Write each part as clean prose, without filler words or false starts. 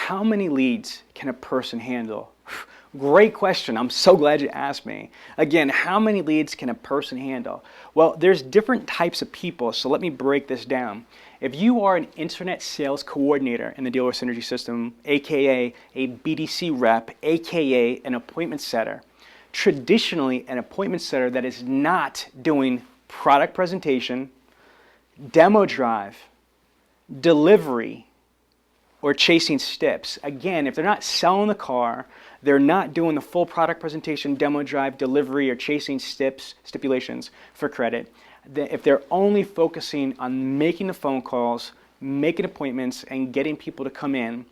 how many leads can a person handle? Great question. I'm so glad you asked me. Again, how many leads can a person handle? Well, there's different types of people, so let me break this down. If you are an internet sales coordinator in the dealer synergy system, aka a BDC rep, aka an appointment setter, traditionally an appointment setter that is not doing product presentation, demo drive, delivery, or chasing steps. Again, if they're not selling the car, they're not doing the full product presentation, demo drive, delivery, or chasing steps, stipulations for credit, if they're only focusing on making the phone calls, making appointments, and getting people to come in,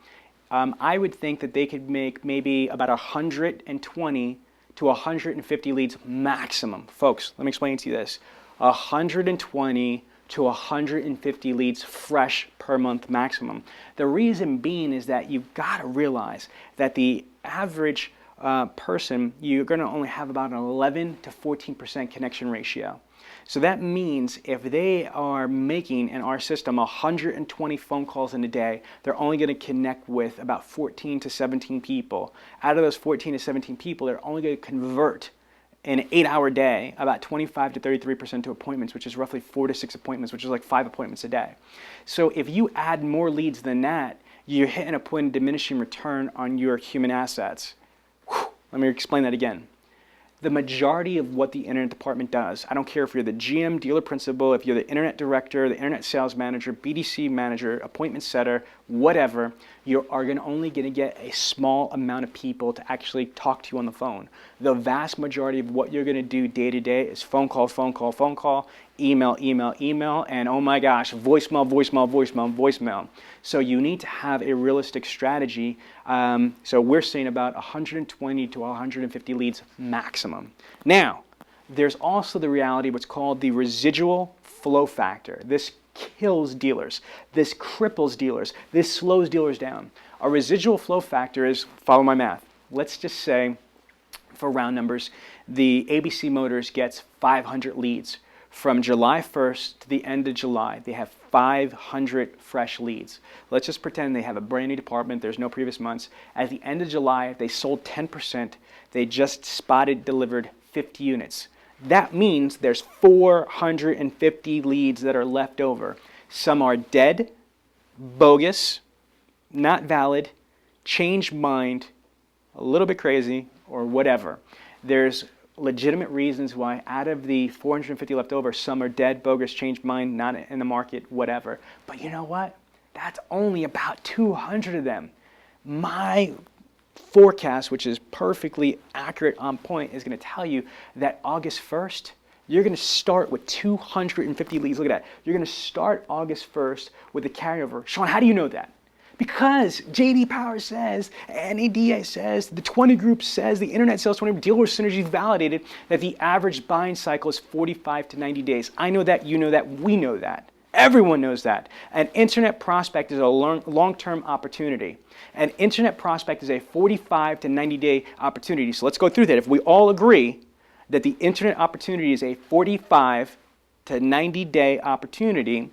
I would think that they could make maybe about 120 to 150 leads maximum. Folks, let me explain to you this. 120 to 150 leads fresh per month maximum. The reason being is that you've got to realize that the average person, you're going to only have about an 11 to 14% connection ratio. So that means if they are making, in our system, 120 phone calls in a day, they're only going to connect with about 14 to 17 people. Out of those 14 to 17 people, they're only going to convert in an 8-hour day about 25 to 33% to appointments, which is roughly 4 to 6 appointments, which is like 5 appointments a day. So if you add more leads than that, you're hitting a point of diminishing return on your human assets. Whew. Let me explain that again. The majority of what the internet department does, I don't care if you're the GM, dealer principal, if you're the internet director, the internet sales manager, BDC manager, appointment setter, whatever, you are only going to get a small amount of people to actually talk to you on the phone. The vast majority of what you're going to do day to day is phone call, phone call, phone call, email, email, email, and oh my gosh, voicemail, voicemail, voicemail, voicemail. So you need to have a realistic strategy. So we're saying about 120 to 150 leads maximum. Now, there's also the reality of what's called the residual flow factor. This kills dealers. This cripples dealers. This slows dealers down. A residual flow factor is, follow my math, let's just say, for round numbers, the ABC Motors gets 500 leads. From July 1st to the end of July, they have 500 fresh leads. Let's just pretend they have a brand new department, there's no previous months. At the end of July, they sold 10%. They just spotted, delivered 50 units. That means there's 450 leads that are left over. Some are dead, bogus, not valid, changed mind, a little bit crazy, or whatever. There's legitimate reasons why out of the 450 left over, some are dead, bogus, changed mind, not in the market, whatever. But you know what? That's only about 200 of them. My forecast, which is perfectly accurate on point, is going to tell you that August 1st, you're going to start with 250 leads. Look at that. You're going to start August 1st with a carryover. Sean, how do you know that? Because J.D. Power says, NADA says, the 20 group says, the Internet Sales 20 Dealer Synergy validated that the average buying cycle is 45 to 90 days. I know that, you know that, we know that. Everyone knows that. An internet prospect is a long-term opportunity. An internet prospect is a 45 to 90-day opportunity. So let's go through that. If we all agree that the internet opportunity is a 45 to 90-day opportunity,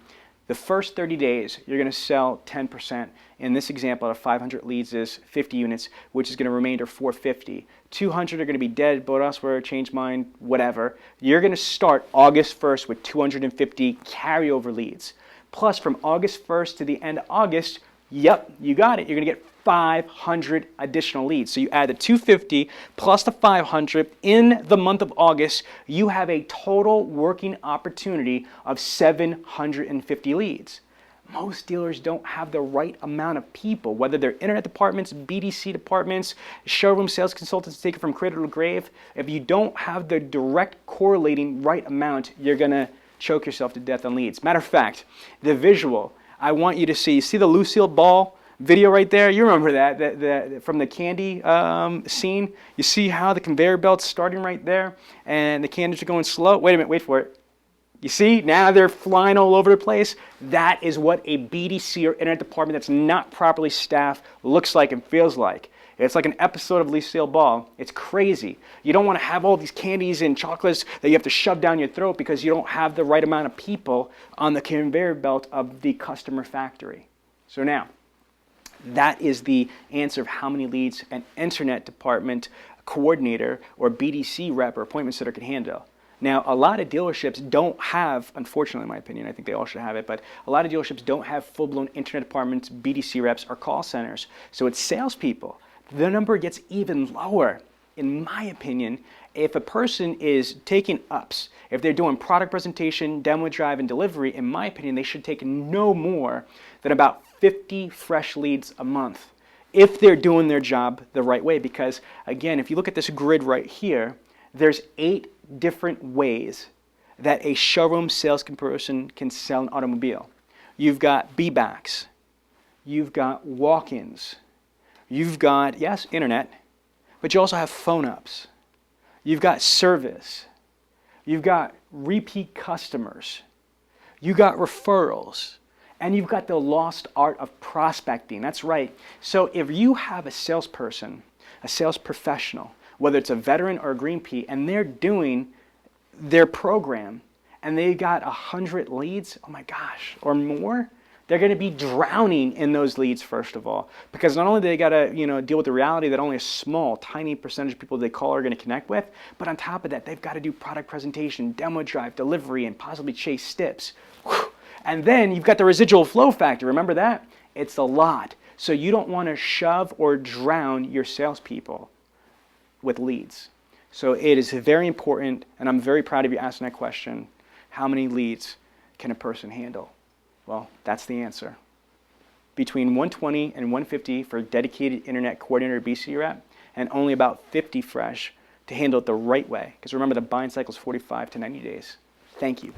the first 30 days, you're going to sell 10%. In this example, out of 500 leads is 50 units, which is going to remainder 450. 200 are going to be dead, bought elsewhere, changed mind, whatever. You're going to start August 1st with 250 carryover leads. Plus, from August 1st to the end of August, yep, you got it. You're going to get 500 additional leads. So you add the 250 plus the 500 in the month of August, you have a total working opportunity of 750 leads. Most dealers don't have the right amount of people, whether they're internet departments, BDC departments, showroom sales consultants take it from cradle to grave. If you don't have the direct correlating right amount, you're going to choke yourself to death on leads. Matter of fact, the visual, I want you to see the Lucille Ball video right there? You remember that from the candy scene? You see how the conveyor belt's starting right there and the candies are going slow? Wait a minute, wait for it. You see, now they're flying all over the place. That is what a BDC or internet department that's not properly staffed looks like and feels like. It's like an episode of Lucille Ball. It's crazy. You don't want to have all these candies and chocolates that you have to shove down your throat because you don't have the right amount of people on the conveyor belt of the customer factory. So now, That is the answer of how many leads an internet department coordinator or BDC rep or appointment setter can handle. Now, a lot of dealerships don't have, unfortunately in my opinion, I think they all should have it, but a lot of dealerships don't have full-blown internet departments, BDC reps, or call centers. So it's salespeople. The number gets even lower. In my opinion, if a person is taking ups, if they're doing product presentation, demo drive, and delivery, in my opinion, they should take no more than about 50 fresh leads a month if they're doing their job the right way. Because again, if you look at this grid right here, there's 8 different ways that a showroom salesperson can sell an automobile. You've got B-backs, you've got walk-ins, you've got, yes, internet, but you also have phone-ups. You've got service. You've got repeat customers. You've got referrals. And you've got the lost art of prospecting. That's right. So if you have a salesperson, a sales professional, whether it's a veteran or a green pea, and they're doing their program and they got 100 leads, oh my gosh, or more, they're going to be drowning in those leads, first of all, because not only do they got to deal with the reality that only a small, tiny percentage of people they call are going to connect with, but on top of that, they've got to do product presentation, demo drive, delivery, and possibly chase stips. And then you've got the residual flow factor. Remember that? It's a lot. So you don't want to shove or drown your salespeople with leads. So it is very important, and I'm very proud of you asking that question. How many leads can a person handle? Well, that's the answer. Between 120 and 150 for a dedicated internet coordinator BC rep, and only about 50 fresh to handle it the right way. Because remember, the buying cycle is 45 to 90 days. Thank you.